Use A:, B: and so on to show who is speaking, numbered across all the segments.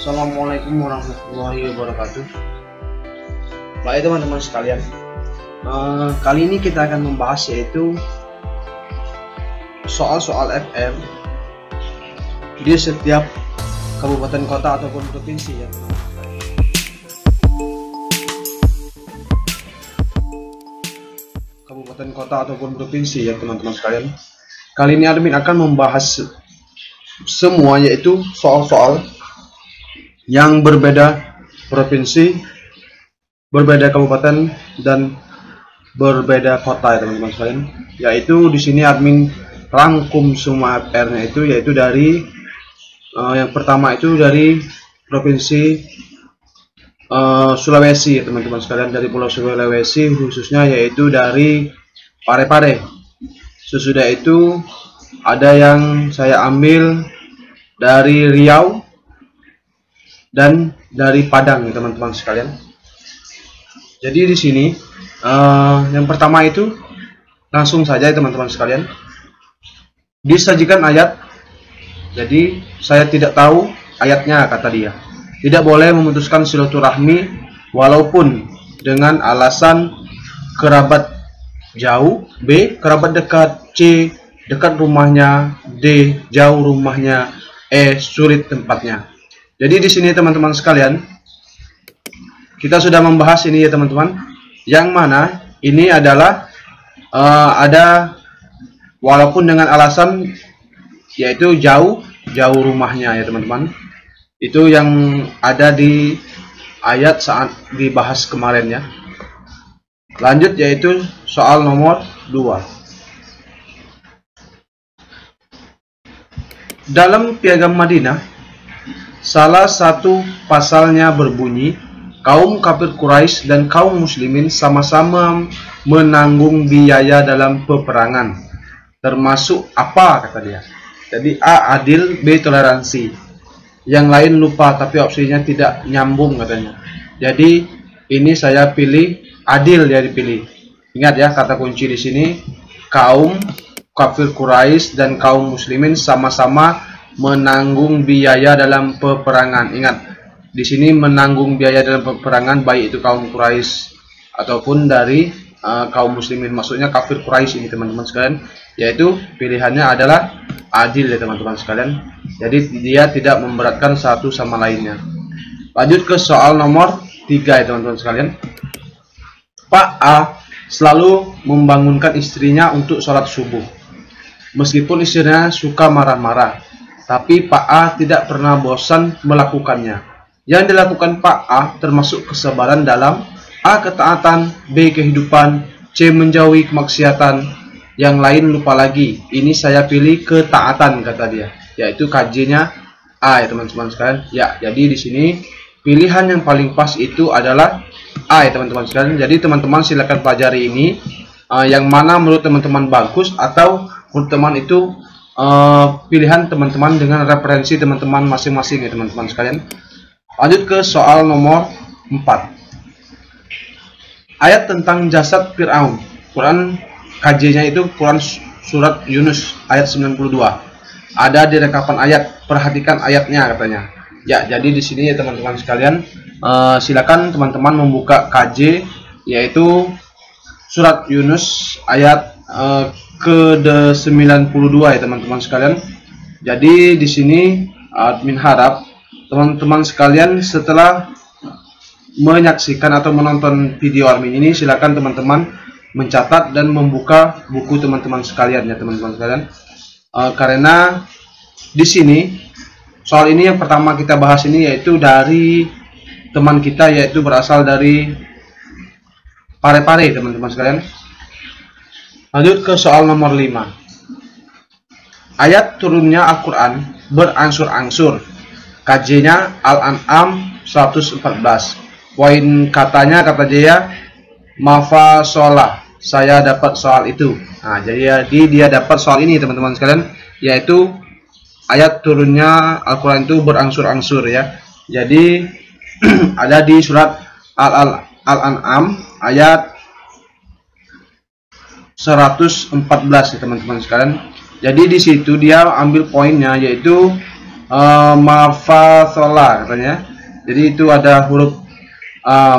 A: Assalamualaikum warahmatullahi wabarakatuh. Baik teman-teman sekalian, kali ini kita akan membahas yaitu soal-soal FM di setiap kabupaten kota ataupun provinsi ya. Kabupaten kota ataupun provinsi ya teman-teman sekalian. Kali ini admin akan membahas semua yaitu soal-soal yang berbeda provinsi, berbeda kabupaten dan berbeda kota ya teman-teman sekalian. Yaitu di sini admin rangkum semua PR-nya yaitu dari yang pertama itu dari provinsi Sulawesi ya teman-teman sekalian, dari Pulau Sulawesi khususnya yaitu dari Parepare. Sesudah itu ada yang saya ambil dari Riau dan dari Padang ya teman-teman sekalian. Jadi di sini yang pertama itu langsung saja ya teman-teman sekalian, disajikan ayat. Jadi saya tidak tahu ayatnya, kata dia. Tidak boleh memutuskan silaturahmi walaupun dengan alasan kerabat jauh, B kerabat dekat, C dekat rumahnya, D jauh rumahnya, E sulit tempatnya. Jadi di sini teman-teman sekalian, kita sudah membahas ini ya teman-teman, yang mana ini adalah ada walaupun dengan alasan yaitu jauh rumahnya ya teman-teman. Itu yang ada di ayat saat dibahas kemarin ya. Lanjut yaitu soal nomor 2. Dalam Piagam Madinah, salah satu pasalnya berbunyi, kaum kafir Quraisy dan kaum muslimin sama-sama menanggung biaya dalam peperangan. Termasuk apa, kata dia? Jadi A adil, B toleransi. Yang lain lupa tapi opsinya tidak nyambung katanya. Jadi ini saya pilih adil ya, dipilih. Ingat ya, kata kunci di sini kaum kafir Quraisy dan kaum muslimin sama-sama menanggung biaya dalam peperangan. Ingat, di sini menanggung biaya dalam peperangan baik itu kaum Quraisy ataupun dari kaum muslimin, maksudnya kafir Quraisy ini teman-teman sekalian, yaitu pilihannya adalah adil ya teman-teman sekalian. Jadi dia tidak memberatkan satu sama lainnya. Lanjut ke soal nomor 3 ya teman-teman sekalian. Pak A selalu membangunkan istrinya untuk sholat subuh. Meskipun istrinya suka marah-marah, tapi Pak A tidak pernah bosan melakukannya. Yang dilakukan Pak A termasuk kesabaran dalam A ketaatan, B kehidupan, C menjauhi kemaksiatan. Yang lain lupa lagi. Ini saya pilih ketaatan, kata dia. Yaitu KJ-nya A ya teman-teman sekalian. Ya, jadi di sini pilihan yang paling pas itu adalah A ya teman-teman sekalian. Jadi teman-teman silakan pelajari ini yang mana menurut teman-teman bagus, atau menurut teman itu pilihan teman-teman dengan referensi teman-teman masing-masing ya teman-teman sekalian. Lanjut ke soal nomor 4. Ayat tentang jasad Fir'aun. Quran KJ-nya itu Quran surat Yunus ayat 92. Ada di rekapan ayat, perhatikan ayatnya katanya. Ya, jadi di sini ya teman-teman sekalian, silakan teman-teman membuka KJ yaitu surat Yunus ayat ke-92 ya teman-teman sekalian. Jadi di sini admin harap teman-teman sekalian setelah menyaksikan atau menonton video admin ini, silakan teman-teman mencatat dan membuka buku teman-teman sekalian ya teman-teman sekalian. Karena di sini soal ini yang pertama kita bahas ini yaitu dari teman kita, yaitu berasal dari Parepare teman-teman sekalian. Lanjut ke soal nomor 5. Ayat turunnya Al-Quran berangsur-angsur. KJ-nya Al-An'am 114. Poin katanya, kata dia, mafasolah. Saya dapat soal itu. Nah, jadi dia dapat soal ini teman-teman sekalian, yaitu ayat turunnya Al-Quran itu berangsur-angsur ya. Jadi ada di surat Al-An'am ayat 114 ya teman-teman sekalian. Jadi di situ dia ambil poinnya yaitu Mafassola katanya. Jadi itu ada huruf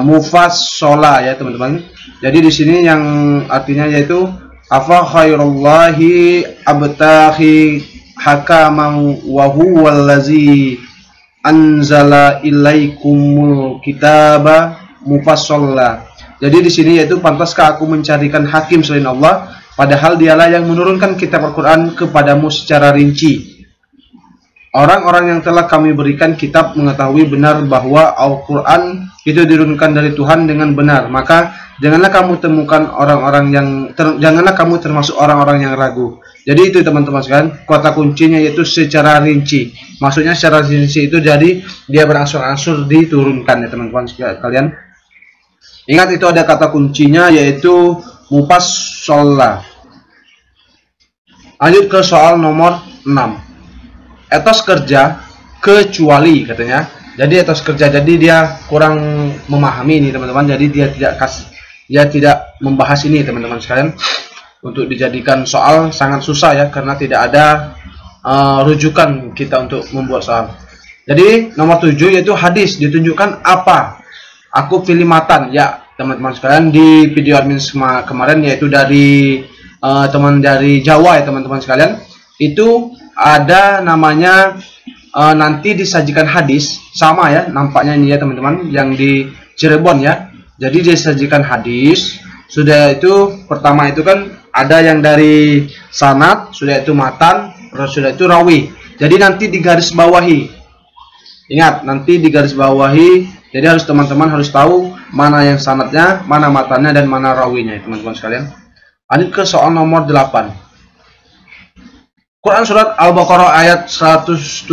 A: mufassola ya teman-teman. Jadi di sini yang artinya yaitu afa khairullahi abtaghi hakaman wa huwal ladzi anzala ilaikumul kitaba mufassala. Jadi di sini yaitu pantaskah aku mencarikan hakim selain Allah, padahal dialah yang menurunkan kitab Al-Quran kepadamu secara rinci. Orang-orang yang telah kami berikan kitab mengetahui benar bahwa Al-Quran itu diturunkan dari Tuhan dengan benar. Maka janganlah kamu temukan janganlah kamu termasuk orang-orang yang ragu. Jadi itu teman-teman sekalian, kata kuncinya yaitu secara rinci. Maksudnya secara rinci itu jadi dia berangsur-angsur diturunkan ya teman-teman sekalian. Ingat itu ada kata kuncinya yaitu mufassala. Lanjut ke soal nomor 6. Etos kerja kecuali katanya. Jadi etos kerja, jadi dia kurang memahami ini teman-teman. Jadi dia tidak membahas ini teman-teman sekalian. Untuk dijadikan soal sangat susah ya, karena tidak ada rujukan kita untuk membuat soal. Jadi nomor 7 yaitu hadis ditunjukkan apa? Aku pilih matan ya teman-teman sekalian. Di video admin kemarin yaitu dari teman dari Jawa ya teman-teman sekalian. Itu ada namanya nanti disajikan hadis sama ya nampaknya ini ya teman-teman, yang di Cirebon ya. Jadi disajikan hadis, sudah itu pertama itu kan ada yang dari sanad, sudah itu matan, sudah itu rawi. Jadi nanti digaris bawahi. Ingat, nanti digaris bawahi. Jadi harus teman-teman harus tahu mana yang sanadnya, mana matannya, dan mana rawinya ya teman-teman sekalian. Lanjut ke soal nomor 8. Quran surat Al-Baqarah ayat 177.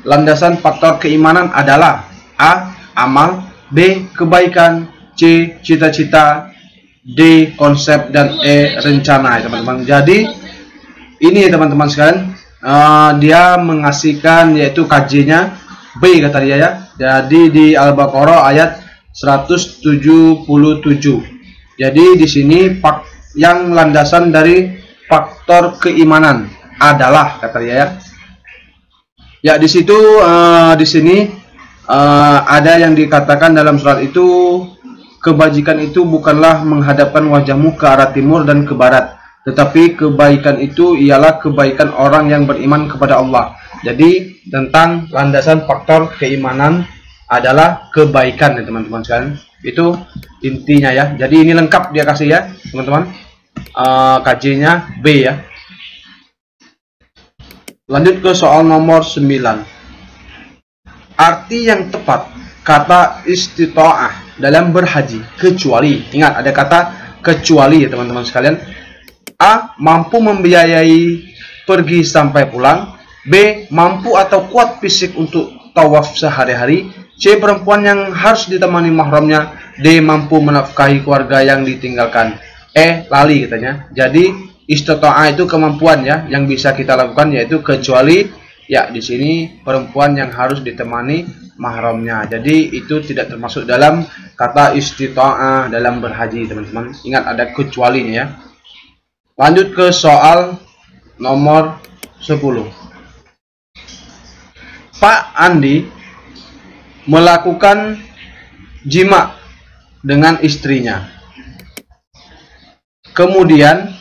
A: Landasan faktor keimanan adalah A. Amal, B. Kebaikan, C. Cita-cita, D. Konsep, dan E. Rencana ya teman-teman. Jadi ini teman-teman sekalian, dia mengasihkan yaitu KJ-nya B kata dia ya. Jadi di Al-Baqarah ayat 177. Jadi di sini yang landasan dari faktor keimanan adalah kata dia ya. Ya di situ di sini ada yang dikatakan dalam surat itu, kebajikan itu bukanlah menghadapkan wajahmu ke arah timur dan ke barat, tetapi kebaikan itu ialah kebaikan orang yang beriman kepada Allah. Jadi tentang landasan faktor keimanan adalah kebaikan ya teman-teman sekalian. Itu intinya ya. Jadi ini lengkap dia kasih ya teman-teman. KJ-nya B ya. Lanjut ke soal nomor 9. Arti yang tepat kata istita'ah dalam berhaji kecuali. Ingat ada kata kecuali ya teman-teman sekalian. A. Mampu membiayai pergi sampai pulang. B. Mampu atau kuat fisik untuk tawaf sehari-hari. C. Perempuan yang harus ditemani mahramnya. D. Mampu menafkahi keluarga yang ditinggalkan. E. Lali katanya. Jadi istita'ah itu kemampuan ya yang bisa kita lakukan, yaitu kecuali ya di sini perempuan yang harus ditemani mahramnya. Jadi itu tidak termasuk dalam kata istita'ah dalam berhaji teman-teman. Ingat ada kecualinya ya. Lanjut ke soal nomor 10. Pak Andi melakukan jima dengan istrinya, kemudian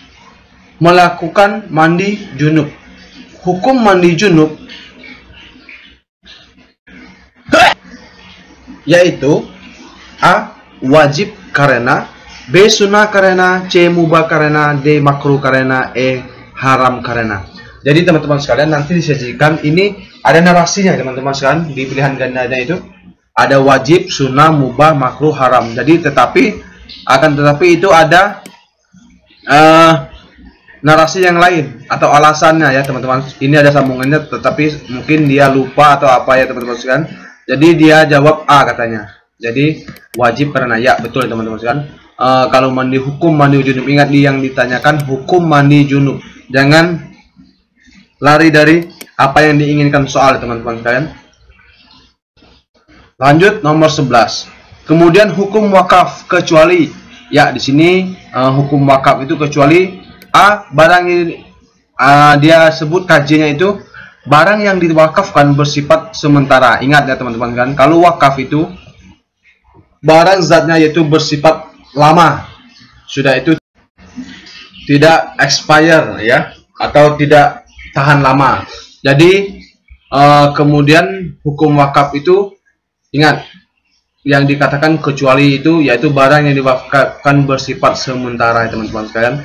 A: melakukan mandi junub. Hukum mandi junub yaitu A. Wajib karena, B. Sunnah karena, C. Mubah karena, D. Makruh karena, E. Haram karena. Jadi teman-teman sekalian nanti disajikan ini ada narasinya teman-teman sekalian di pilihan gandanya itu ada wajib, sunnah, mubah, makruh, haram. Jadi tetapi itu ada narasi yang lain atau alasannya ya teman-teman. Ini ada sambungannya tetapi mungkin dia lupa atau apa ya teman-teman sekalian. Jadi dia jawab A katanya. Jadi wajib karena ya betul teman-teman sekalian. Kalau mandi hukum mandi junub, ingat yang ditanyakan hukum mandi junub. Jangan lari dari apa yang diinginkan soal teman-teman sekalian. Lanjut nomor 11. Kemudian hukum wakaf kecuali. Ya, di sini hukum wakaf itu kecuali A. Barang ini dia sebut KJ-nya itu barang yang diwakafkan bersifat sementara. Ingat ya teman-teman kan, kalau wakaf itu barang zatnya yaitu bersifat lama, sudah itu tidak expire ya, atau tidak tahan lama. Jadi kemudian hukum wakaf itu, ingat yang dikatakan kecuali itu yaitu barang yang diwakafkan bersifat sementara ya teman-teman sekalian.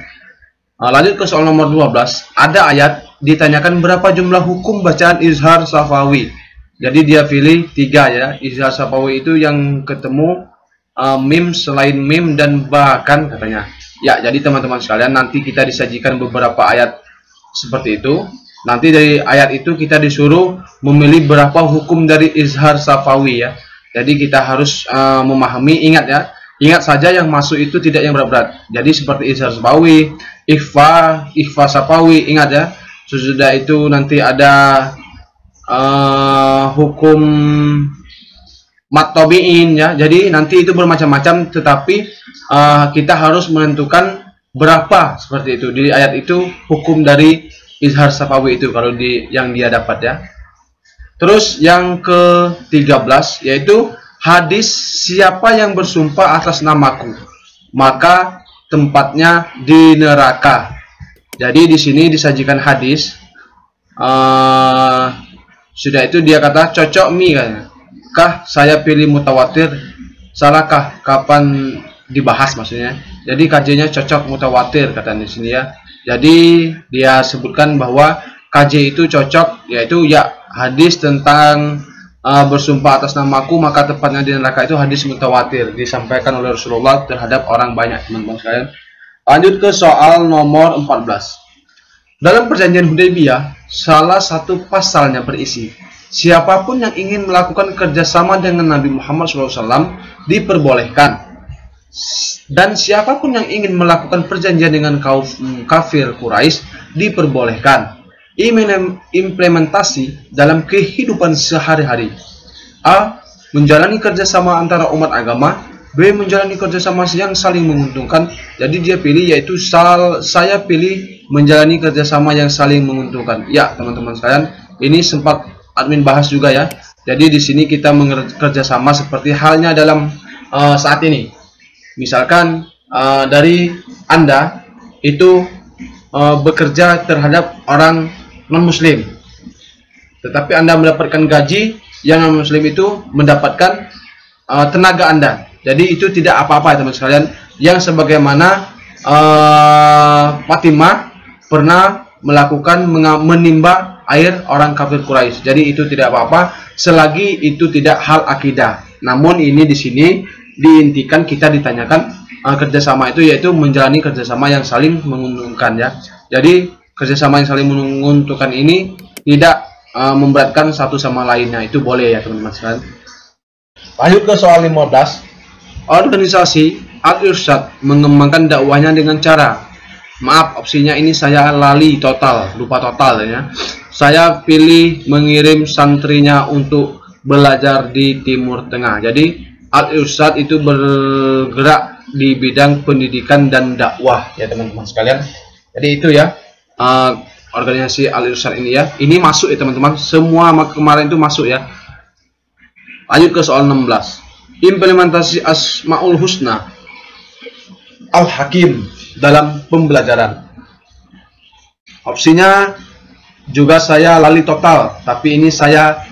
A: Lanjut ke soal nomor 12. Ada ayat ditanyakan berapa jumlah hukum bacaan izhar syafawi. Jadi dia pilih 3 ya. Izhar syafawi itu yang ketemu mim selain mim dan bahkan katanya. Ya, jadi teman-teman sekalian nanti kita disajikan beberapa ayat seperti itu. Nanti dari ayat itu kita disuruh memilih berapa hukum dari izhar syafawi ya. Jadi kita harus memahami, ingat ya. Ingat saja yang masuk itu tidak yang berat-berat. Jadi seperti izhar syafawi, ikhfa syafawi, ingat ya. Sesudah itu nanti ada hukum mat tabi'in ya. Jadi nanti itu bermacam-macam, tetapi kita harus menentukan berapa seperti itu. Di ayat itu hukum dari izhar syafawi itu kalau yang dia dapat ya. Terus yang ke-13 yaitu hadis siapa yang bersumpah atas namaku maka tempatnya di neraka. Jadi di sini disajikan hadis. Sudah itu dia kata cocok mi katanya. Kah saya pilih mutawatir? Salahkah kapan dibahas maksudnya? Jadi KJ-nya cocok mutawatir katanya di sini ya. Jadi dia sebutkan bahwa KJ itu cocok yaitu ya hadis tentang bersumpah atas namaku maka tepatnya di neraka itu hadis mutawatir disampaikan oleh Rasulullah terhadap orang banyak teman-teman sekalian. Lanjut ke soal nomor 14. Dalam perjanjian Hudaybiyah salah satu pasalnya berisi siapapun yang ingin melakukan kerjasama dengan Nabi Muhammad SAW diperbolehkan, dan siapapun yang ingin melakukan perjanjian dengan kaum kafir Quraisy diperbolehkan. Implementasi dalam kehidupan sehari-hari. A. Menjalani kerjasama antara umat agama. B. Menjalani kerjasama yang saling menguntungkan. Jadi dia pilih yaitu saya pilih menjalani kerjasama yang saling menguntungkan. Ya teman-teman sekalian, ini sempat admin bahas juga ya. Jadi di sini kita kerjasama seperti halnya dalam saat ini. Misalkan dari Anda itu bekerja terhadap orang non-muslim, tetapi Anda mendapatkan gaji yang non-muslim itu mendapatkan tenaga Anda. Jadi itu tidak apa-apa ya teman sekalian. Yang sebagaimana Fatimah pernah melakukan menimba air orang kafir Quraisy. Jadi itu tidak apa-apa selagi itu tidak hal akidah. Namun ini di sini diintikan kita ditanyakan kerjasama itu yaitu menjalani kerjasama yang saling menguntungkan ya. Jadi kerjasama yang saling menguntungkan ini tidak memberatkan satu sama lainnya, itu boleh ya teman-teman sekalian. Lanjut ke soal 15. Organisasi Al-Irsyad mengembangkan dakwahnya dengan cara, maaf opsinya ini saya lali total, lupa total ya. Saya pilih mengirim santrinya untuk belajar di Timur Tengah. Jadi Al-Irsyad itu bergerak di bidang pendidikan dan dakwah ya teman-teman sekalian. Jadi itu ya organisasi Al-Irsyad ini ya. Ini masuk ya teman-teman. Semua kemarin itu masuk ya. Lanjut ke soal 16. Implementasi Asmaul Husna Al-Hakim dalam pembelajaran. Opsinya juga saya lali total, tapi ini saya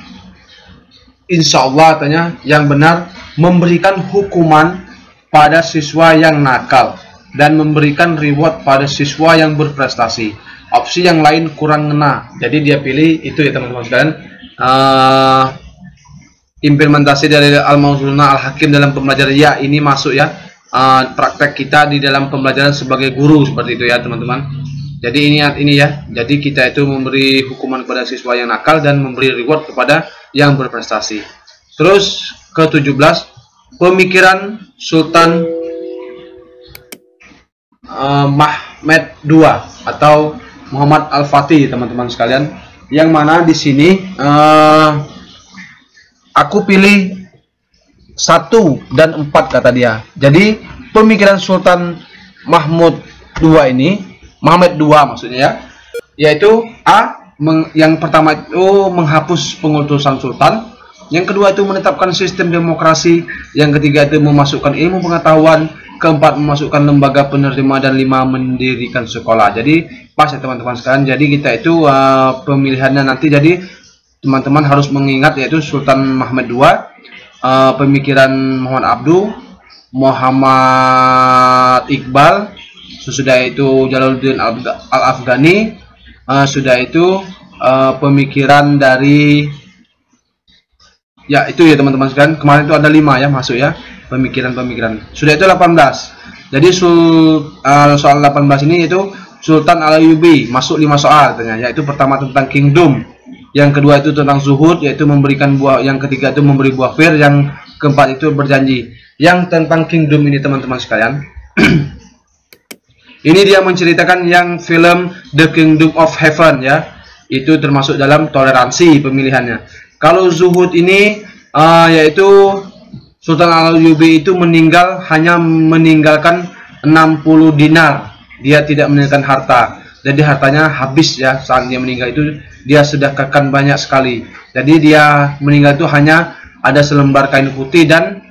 A: insya Allah tanya yang benar memberikan hukuman pada siswa yang nakal dan memberikan reward pada siswa yang berprestasi. Opsi yang lain kurang ngena, jadi dia pilih itu ya teman-teman sekalian. Implementasi dari Al-Mausuna Al-Hakim dalam pembelajaran ya ini masuk ya. Praktek kita di dalam pembelajaran sebagai guru seperti itu ya teman-teman. Jadi ini ya. Jadi kita itu memberi hukuman kepada siswa yang nakal dan memberi reward kepada yang berprestasi. Terus ke-17 pemikiran Sultan Mahmud II atau Muhammad Al-Fatih teman-teman sekalian, yang mana di sini aku pilih 1 dan 4 kata dia. Jadi pemikiran Sultan Mahmud II ini, Muhammad II maksudnya ya, yaitu A. yang pertama itu menghapus pengutusan sultan, yang kedua itu menetapkan sistem demokrasi, yang ketiga itu memasukkan ilmu pengetahuan, keempat memasukkan lembaga penerima, dan lima mendirikan sekolah. Jadi pas ya teman-teman sekalian. Jadi kita itu pemilihannya nanti, jadi teman-teman harus mengingat yaitu Sultan Mahmud II, pemikiran Muhammad Abduh, Muhammad Iqbal, sudah itu Jalaluddin Al-Afghani, sudah itu pemikiran dari, ya itu ya teman-teman sekalian. Kemarin itu ada 5 ya masuk ya, pemikiran-pemikiran. Sudah itu 18. Jadi soal 18 ini itu Sultan Al-Ayyubi, masuk 5 soal ternyata, yaitu pertama tentang kingdom, yang kedua itu tentang zuhud, yaitu memberikan buah, yang ketiga itu memberi buah fir, yang keempat itu berjanji. Yang tentang kingdom ini teman-teman sekalian, ini dia menceritakan yang film The Kingdom of Heaven ya, itu termasuk dalam toleransi pemilihannya. Kalau zuhud ini yaitu Sultan Al-Ayyubi itu hanya meninggalkan 60 dinar, dia tidak meninggalkan harta. Jadi hartanya habis ya, saat dia meninggal itu dia sedekahkan banyak sekali. Jadi dia meninggal itu hanya ada selembar kain putih dan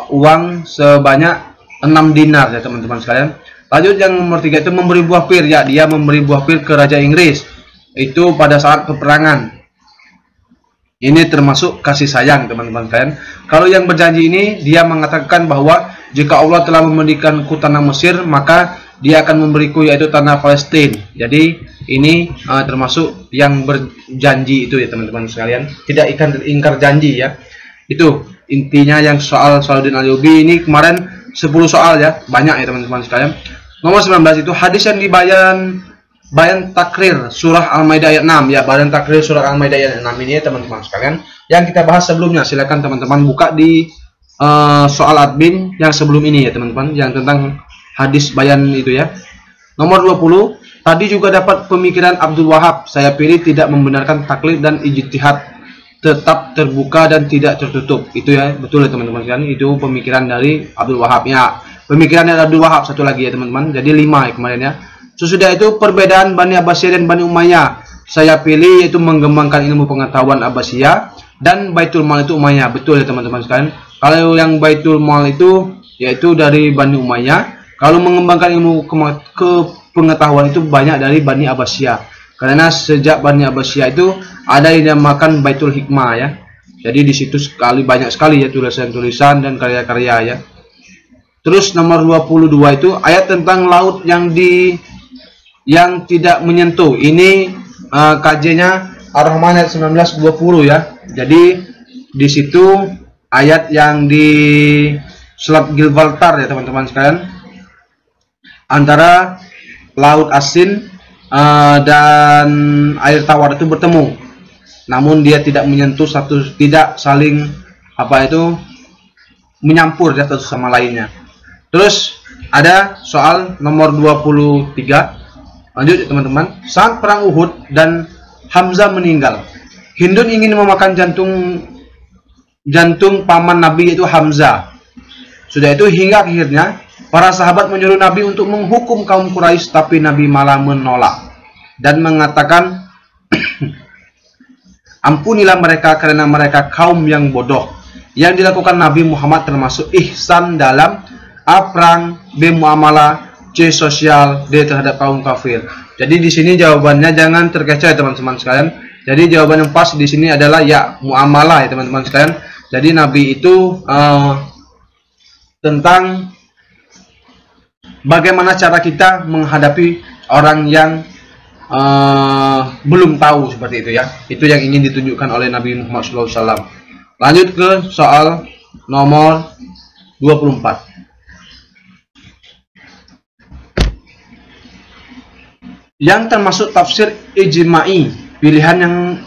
A: uang sebanyak 6 dinar ya teman-teman sekalian. Lanjut yang nomor 3 itu memberi buah pir ya, dia memberi buah pir ke Raja Inggris itu pada saat peperangan. Ini termasuk kasih sayang teman-teman sekalian. Kalau yang berjanji ini dia mengatakan bahwa jika Allah telah memberikanku tanah Mesir, maka dia akan memberiku yaitu tanah Palestina. Jadi ini termasuk yang berjanji itu ya teman-teman sekalian, tidak ingkar janji ya. Itu intinya yang soal Salahuddin Ayyubi ini kemarin 10 soal ya, banyak ya teman-teman sekalian. Nomor 19 itu hadis yang bayan takrir surah Al-Maidah ayat 6 ya, bayan takrir surah Al-Maidah ayat 6 ini ya teman-teman sekalian, yang kita bahas sebelumnya. Silakan teman-teman buka di soal admin yang sebelum ini ya teman-teman, yang tentang hadis bayan itu ya. Nomor 20, tadi juga dapat pemikiran Abdul Wahab, saya pilih tidak membenarkan taklid dan ijtihad, tetap terbuka dan tidak tertutup. Itu ya, betul ya teman-teman sekalian, itu pemikiran dari Abdul Wahab ya. Pemikirannya Abdul Wahab satu lagi ya teman-teman. Jadi 5 ya kemarin ya. Sesudah itu perbedaan Bani Abbasiyah dan Bani Umayyah, saya pilih yaitu mengembangkan ilmu pengetahuan Abbasiyah, dan Baitul Mal itu Umayyah. Betul ya teman-teman sekalian. Kalau yang Baitul Mal itu yaitu dari Bani Umayyah. Kalau mengembangkan ilmu pengetahuan itu banyak dari Bani Abbasiyah. Karena sejak Bani Abbasiyah itu ada yang dinamakan Baitul Hikmah ya. Jadi di situ banyak sekali ya tulisan-tulisan dan karya-karya ya. Terus nomor 22 itu ayat tentang laut yang tidak menyentuh. Ini KJ-nya Ar-Rahman ayat 19-20 ya. Jadi di situ ayat yang di Selat Gibraltar ya teman-teman sekalian, antara laut asin dan air tawar itu bertemu, namun dia tidak menyentuh tidak saling menyampur ya satu sama lainnya. Terus ada soal nomor 23. Lanjut teman-teman. Saat perang Uhud dan Hamzah meninggal, Hindun ingin memakan jantung paman Nabi yaitu Hamzah. Sudah itu hingga akhirnya para sahabat menyuruh Nabi untuk menghukum kaum Quraisy, tapi Nabi malah menolak dan mengatakan ampunilah mereka karena mereka kaum yang bodoh. Yang dilakukan Nabi Muhammad termasuk ihsan dalam A. Perang, B. Muamalah, C. Sosial, D. terhadap kaum kafir. Jadi di sini jawabannya jangan terkecoh ya teman-teman sekalian. Jadi jawaban yang pas di sini adalah ya muamalah ya teman-teman sekalian. Jadi Nabi itu tentang bagaimana cara kita menghadapi orang yang belum tahu seperti itu ya. Itu yang ingin ditunjukkan oleh Nabi Muhammad SAW. Lanjut ke soal nomor 24. Yang termasuk tafsir ijma'i, pilihan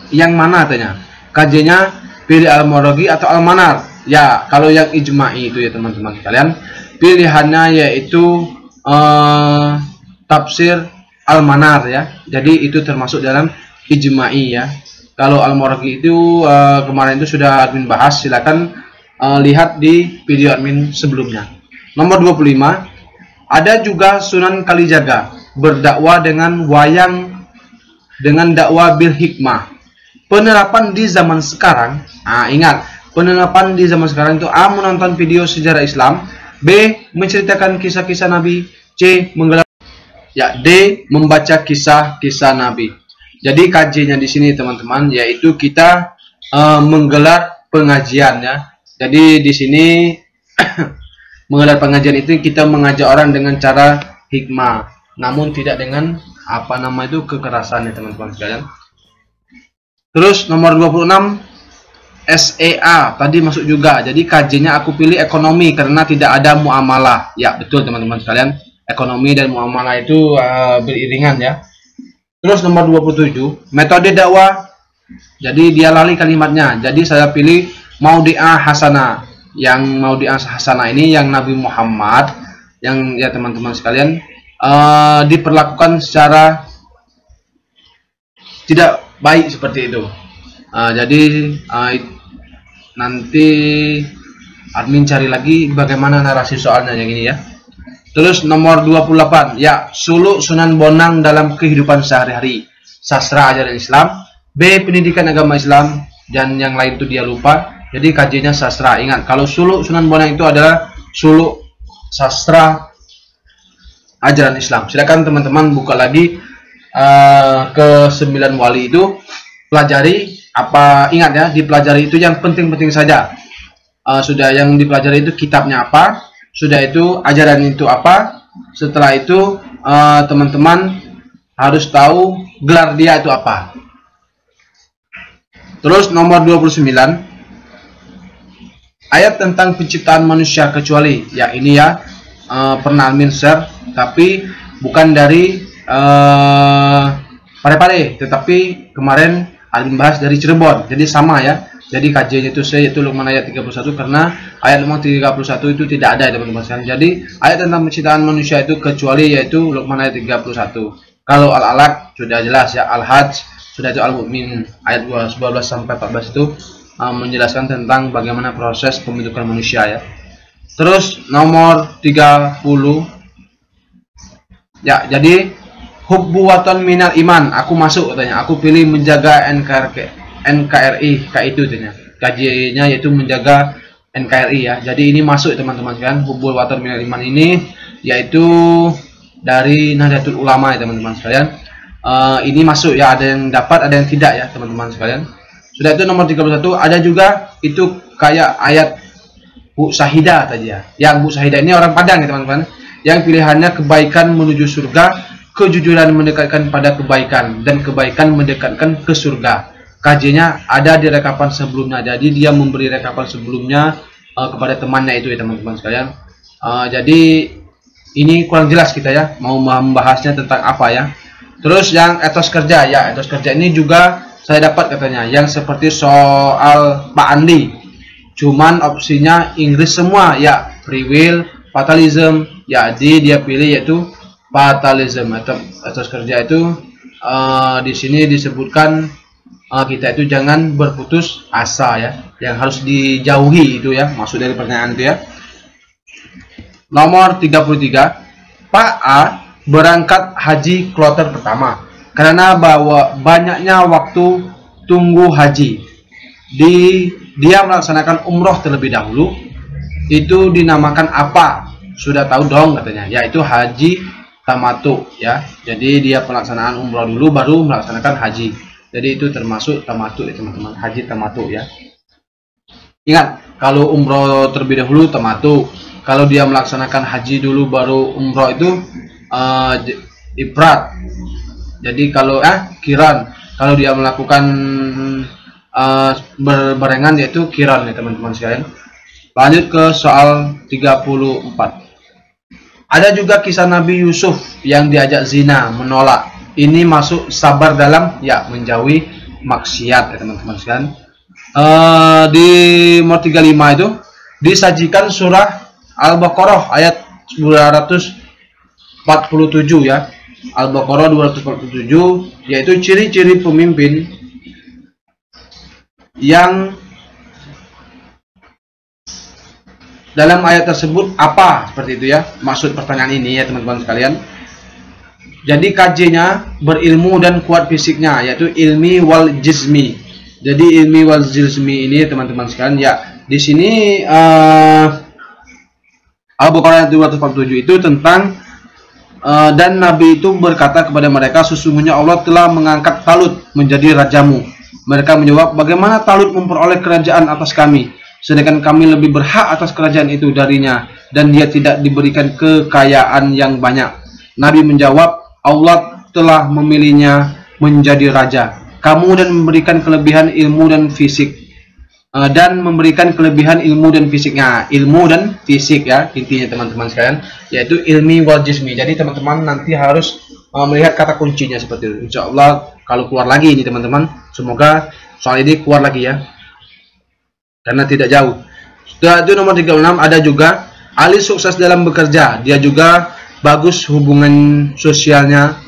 A: yang mana tanya? KJ-nya pilih Al-Maraghi atau Al-Manar. Ya, kalau yang ijma'i itu ya teman-teman sekalian, pilihannya yaitu tafsir Al-Manar ya. Jadi itu termasuk dalam ijma'i ya. Kalau Al-Maraghi itu kemarin itu sudah admin bahas, silakan lihat di video admin sebelumnya. Nomor 25, ada juga Sunan Kalijaga berdakwah dengan wayang dengan dakwah bil hikmah. Penerapan di zaman sekarang, ingat, penerapan di zaman sekarang itu A. menonton video sejarah Islam, B. menceritakan kisah-kisah Nabi, C. menggelar, ya, D. membaca kisah-kisah Nabi. Jadi KJ-nya di sini teman-teman, yaitu kita menggelar pengajian ya. Jadi di sini menggelar pengajian itu kita mengajak orang dengan cara hikmah, namun tidak dengan kekerasan ya teman-teman sekalian. Terus nomor 26 SEA tadi masuk juga. Jadi KJ-nya aku pilih ekonomi karena tidak ada muamalah. Ya, betul teman-teman sekalian. Ekonomi dan muamalah itu beriringan ya. Terus nomor 27 metode dakwah. Jadi dia lali kalimatnya. Jadi saya pilih Maudi'ah Hasanah. Yang Maudi'ah Hasanah ini yang Nabi Muhammad yang ya teman-teman sekalian diperlakukan secara tidak baik seperti itu. Jadi nanti admin cari lagi bagaimana narasi soalnya yang ini ya. Terus nomor 28 ya, suluk Sunan Bonang dalam kehidupan sehari-hari, sastra ajaran Islam, B. pendidikan agama Islam, dan yang lain itu dia lupa. Jadi KJ-nya sastra. Ingat, kalau suluk Sunan Bonang itu adalah suluk sastra ajaran Islam. Silakan teman-teman buka lagi ke 9 wali itu, pelajari apa, ingat ya, dipelajari itu yang penting-penting saja. Sudah yang dipelajari itu kitabnya apa, sudah itu ajaran itu apa. Setelah itu teman-teman harus tahu gelar dia itu apa. Terus nomor 29 ayat tentang penciptaan manusia kecuali, ya ini ya pernah admin share, tapi bukan dari Pare-Pare, tetapi kemarin admin bahas dari Cirebon, jadi sama ya. Jadi KJ-nya itu saya yaitu Luqman ayat 31 karena ayat Luqman 31 itu tidak ada teman-teman sekalian. Jadi ayat tentang penciptaan manusia itu kecuali yaitu Luqman ayat 31. Kalau Al-Alaq sudah jelas ya, Al-Hajj sudah itu, Al-Mu'min ayat 12 sampai 14 itu menjelaskan tentang bagaimana proses pembentukan manusia ya. Terus nomor 30 ya, jadi hubbu waton minal iman, aku masuk katanya, aku pilih menjaga NKRI kayak itu katanya. KJ-nya yaitu menjaga NKRI ya. Jadi ini masuk teman-teman sekalian, hubbu waton minal iman ini yaitu dari Nahdlatul Ulama ya teman-teman sekalian. Ini masuk ya, ada yang dapat ada yang tidak ya teman-teman sekalian. Sudah itu nomor 31 ada juga itu kayak ayat Bu Sahida tadi ya. Yang Bu Sahida ini orang Padang ya teman-teman. Yang pilihannya kebaikan menuju surga, kejujuran mendekatkan pada kebaikan, dan kebaikan mendekatkan ke surga. KJ-nya ada di rekapan sebelumnya. Jadi dia memberi rekapan sebelumnya kepada temannya itu ya teman-teman sekalian. Jadi ini kurang jelas kita ya mau membahasnya tentang apa ya. Terus yang etos kerja ya, etos kerja ini juga saya dapat katanya yang seperti soal Pak Andi, cuman opsinya Inggris semua ya, free will, fatalism. Jadi dia pilih yaitu fatalism atau etos kerja itu di sini disebutkan kita itu jangan berputus asa ya, yang harus dijauhi itu ya, maksud dari pertanyaan itu ya. Nomor 33, Pak A berangkat haji kloter pertama karena bahwa banyaknya waktu tunggu haji. Dia melaksanakan umroh terlebih dahulu, itu dinamakan apa? Sudah tahu dong katanya, yaitu haji tamatu ya. Jadi dia pelaksanaan umroh dulu baru melaksanakan haji. Jadi itu termasuk tamatu ya teman-teman, haji tamatu ya. Ingat, kalau umroh terlebih dahulu tamatu, kalau dia melaksanakan haji dulu baru umroh itu ifrat. Jadi kalau kiran, kalau dia melakukan berbarengan yaitu kiran ya teman-teman sekalian. Lanjut ke soal 34. Ada juga kisah Nabi Yusuf yang diajak zina, menolak. Ini masuk sabar dalam ya menjauhi maksiat ya teman-teman sekalian. Di nomor 35 itu disajikan surah Al-Baqarah ayat 247 ya. Al-Baqarah 247 yaitu ciri-ciri pemimpin yang dalam ayat tersebut apa, seperti itu ya maksud pertanyaan ini ya teman-teman sekalian. Jadi KJ-nya berilmu dan kuat fisiknya, yaitu ilmi wal jismi. Jadi ilmi wal jismi ini teman-teman sekalian ya, di sini Al-Baqarah 247 itu tentang dan Nabi itu berkata kepada mereka, sesungguhnya Allah telah mengangkat Talut menjadi rajamu. Mereka menjawab, bagaimana Talut memperoleh kerajaan atas kami, sedangkan kami lebih berhak atas kerajaan itu darinya, dan dia tidak diberikan kekayaan yang banyak. Nabi menjawab, Allah telah memilihnya menjadi raja kamu dan memberikan kelebihan ilmu dan fisik, fisiknya, ilmu dan fisik ya, intinya teman-teman sekalian, yaitu ilmi wal jismi. Jadi teman-teman nanti harus melihat kata kuncinya seperti itu. Insya Allah kalau keluar lagi ini teman-teman, semoga soal ini keluar lagi ya, karena tidak jauh. Setelah itu nomor 36 ada juga ahli sukses dalam bekerja, dia juga bagus hubungan sosialnya,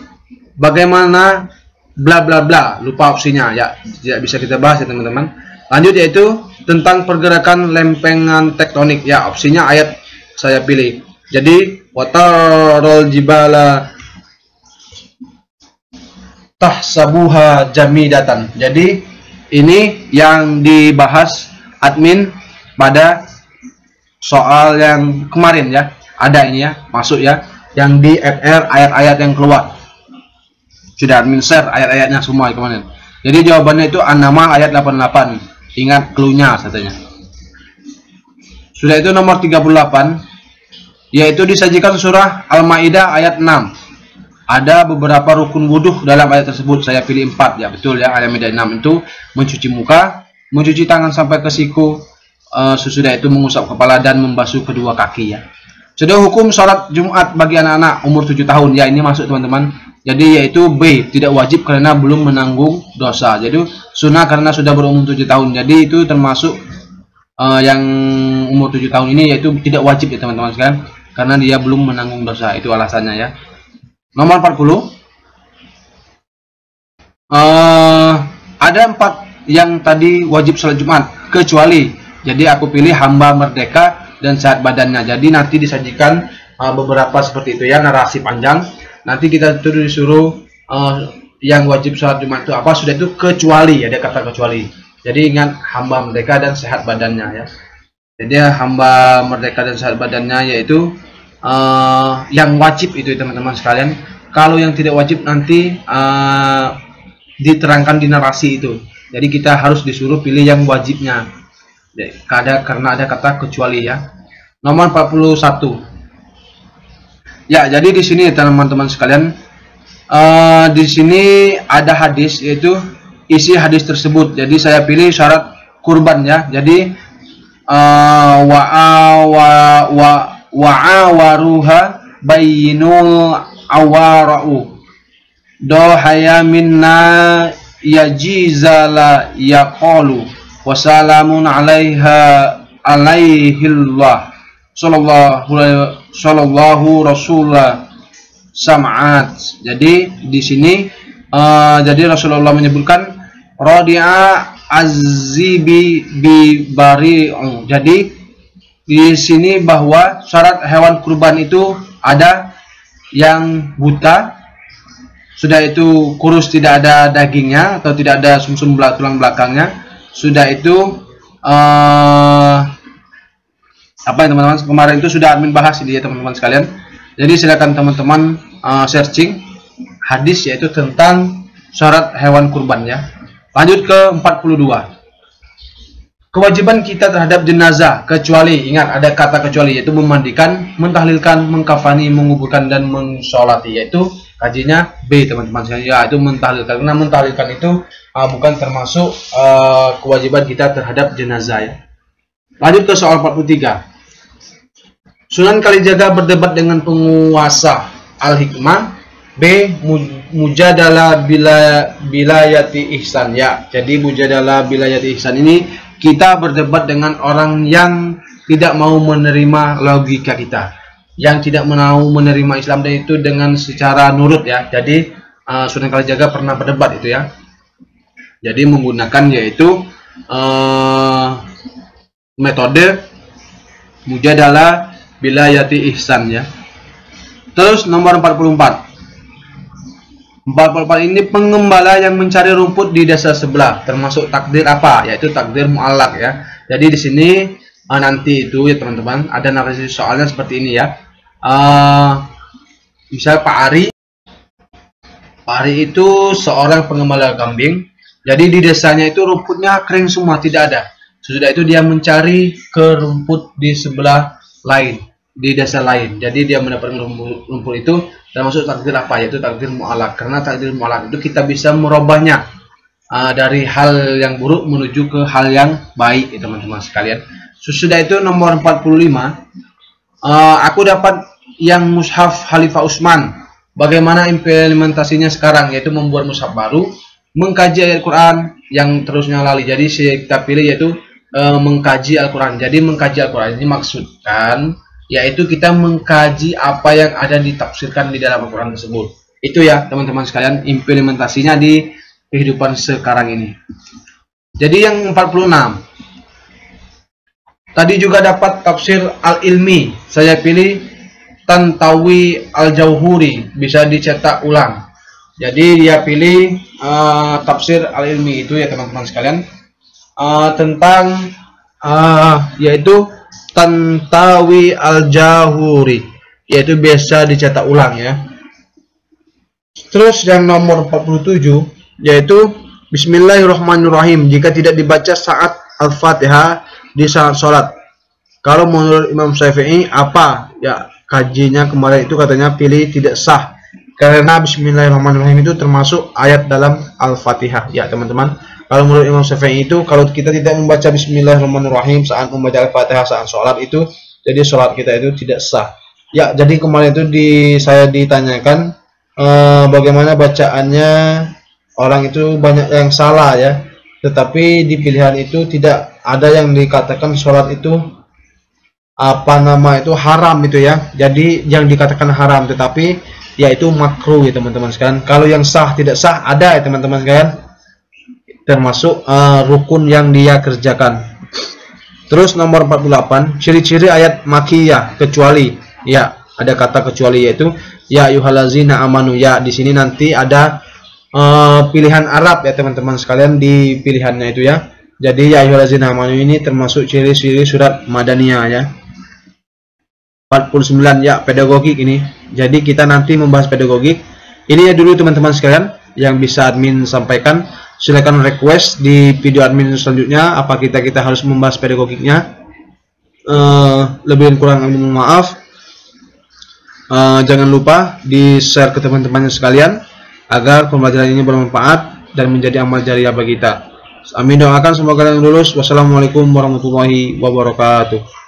A: bagaimana bla bla bla, lupa opsinya ya, tidak bisa kita bahas ya teman-teman. Lanjut yaitu tentang pergerakan lempengan tektonik ya, opsinya ayat saya pilih. Jadi watarol jibala tahsabuha jamidatan. Jadi ini yang dibahas admin pada soal yang kemarin ya, ada ini ya, masuk ya, yang di FR ayat-ayat yang keluar. Sudah admin share ayat-ayatnya semua kemarin. Jadi jawabannya itu An-Naml ayat 88. Ingat cluenya katanya. Sudah itu nomor 38, yaitu disajikan surah Al-Maidah ayat 6. Ada beberapa rukun wudhu dalam ayat tersebut. Saya pilih 4 ya, betul ya. Al-Maidah 6 itu mencuci muka, mencuci tangan sampai ke siku, sesudah itu mengusap kepala dan membasuh kedua kaki ya. Sudah hukum sholat Jumat bagi anak-anak umur 7 tahun ya, ini masuk teman-teman. Jadi yaitu B, tidak wajib karena belum menanggung dosa. Jadi sunnah karena sudah berumur 7 tahun. Jadi itu termasuk yang umur 7 tahun ini, yaitu tidak wajib ya teman-teman sekalian, karena dia belum menanggung dosa. Itu alasannya ya. Nomor 40. Ada 4 yang tadi wajib sholat Jumat, kecuali. Jadi aku pilih hamba merdeka dan sehat badannya. Jadi nanti disajikan beberapa seperti itu ya, narasi panjang. Nanti kita disuruh yang wajib sholat Jumat itu apa, sudah itu kecuali, ada kata kecuali. Jadi ingat hamba merdeka dan sehat badannya ya. Jadi hamba merdeka dan sehat badannya yaitu yang wajib itu teman-teman sekalian. Kalau yang tidak wajib nanti diterangkan di narasi itu. Jadi kita harus disuruh pilih yang wajibnya. Karena ada kata kecuali ya. Nomor 41. Ya, jadi di sini teman-teman sekalian, di sini ada hadis, yaitu isi hadis tersebut. Jadi saya pilih syarat kurban ya. Jadi wa'awaruha bayyinul awara'u dohaya minna yajizala yaqalu wasalamun alaihillah sallallahu rasulullah sam'at. Jadi di sini jadi Rasulullah menyebutkan radi'a azzibi bi bari'u. Jadi di sini bahwa syarat hewan kurban itu ada yang buta, sudah itu kurus, tidak ada dagingnya atau tidak ada sumsum tulang belakangnya, sudah itu apa ya teman-teman, kemarin itu sudah admin bahas ini ya teman-teman sekalian. Jadi silakan teman-teman searching hadis yaitu tentang syarat hewan kurban ya. Lanjut ke 42. Kewajiban kita terhadap jenazah, kecuali, ingat ada kata kecuali, yaitu memandikan, mentahlilkan, mengkafani, menguburkan dan mensolati, yaitu kajinya B teman-teman sekalian, yaitu mentahlilkan. Karena mentahlilkan itu bukan termasuk kewajiban kita terhadap jenazah ya. Lanjut ke soal 43. Sunan Kalijaga berdebat dengan penguasa. Al-Hikmah. B. Mujadalah bilayati ihsan ya. Jadi mujadalah bilayati ihsan ini kita berdebat dengan orang yang tidak mau menerima logika kita, yang tidak mau menerima Islam, dan itu dengan secara nurut ya. Jadi Sunan Kalijaga pernah berdebat itu ya. Jadi menggunakan yaitu metode mujadalah bilayati ihsan ya. Terus nomor 44. 44 ini pengembala yang mencari rumput di desa sebelah, termasuk takdir apa? Yaitu takdir mu'allaq ya. Jadi di sini nanti itu ya teman-teman, ada narasi soalnya seperti ini ya. Misalnya Pak Ari itu seorang pengembala kambing. Jadi di desanya itu rumputnya kering semua, tidak ada. Sesudah itu dia mencari ke rumput di sebelah lain, di desa lain. Jadi dia mendapatkan rumput itu termasuk takdir apa? Yaitu takdir mu'allaq. Karena takdir mu'allaq itu kita bisa merubahnya dari hal yang buruk menuju ke hal yang baik ya teman-teman sekalian. Sesudah itu nomor 45, aku dapat yang mushaf Khalifah Utsman. Bagaimana implementasinya sekarang? Yaitu membuat mushaf baru, mengkaji ayat Quran yang terusnya lali. Jadi kita pilih yaitu mengkaji Al-Quran. Jadi mengkaji Al-Quran ini maksudkan yaitu kita mengkaji apa yang ada ditafsirkan di dalam Al-Quran tersebut. Itu ya teman-teman sekalian implementasinya di kehidupan sekarang ini. Jadi yang 46 tadi juga dapat tafsir Al-Ilmi. Saya pilih Tantawi Al-Jauhuri, bisa dicetak ulang. Jadi dia pilih tafsir Al-Ilmi itu ya teman-teman sekalian, tentang yaitu Tantawi Al-Jauhuri, yaitu biasa dicetak ulang ya. Terus yang nomor 47 yaitu Bismillahirrahmanirrahim jika tidak dibaca saat Al-Fatihah di saat sholat. Kalau menurut Imam Syafi'i apa? Ya kajinya kemarin itu katanya pilih tidak sah, karena Bismillahirrahmanirrahim itu termasuk ayat dalam Al-Fatihah ya teman-teman. Kalau menurut Imam Syafi'i itu kalau kita tidak membaca Bismillahirrahmanirrahim saat membaca Al-Fatihah saat sholat itu, jadi sholat kita itu tidak sah. Ya, jadi kemarin itu saya ditanyakan bagaimana bacaannya, orang itu banyak yang salah ya. Tetapi di pilihan itu tidak ada yang dikatakan sholat itu haram itu ya. Jadi yang dikatakan haram tetapi yaitu makruh ya teman-teman sekalian. Kalau yang sah tidak sah ada ya teman-teman sekalian, termasuk rukun yang dia kerjakan. Terus nomor 48 ciri-ciri ayat makiyah kecuali ya, ada kata kecuali yaitu ya ayyuhallazina amanu ya. Di sini nanti ada pilihan Arab ya teman-teman sekalian di pilihannya itu ya. Jadi ya ayyuhallazina amanu ini termasuk ciri-ciri surat Madaniyah ya. 49 ya pedagogik ini. Jadi kita nanti membahas pedagogik. Ini ya dulu teman-teman sekalian yang bisa admin sampaikan. Silakan request di video admin selanjutnya apa kita harus membahas pedagogiknya. Lebih dan kurang mohon maaf. Jangan lupa di share ke teman-temannya sekalian agar pembelajaran ini bermanfaat dan menjadi amal jariah bagi kita. Amin, doakan semoga kalian lulus. Wassalamualaikum warahmatullahi wabarakatuh.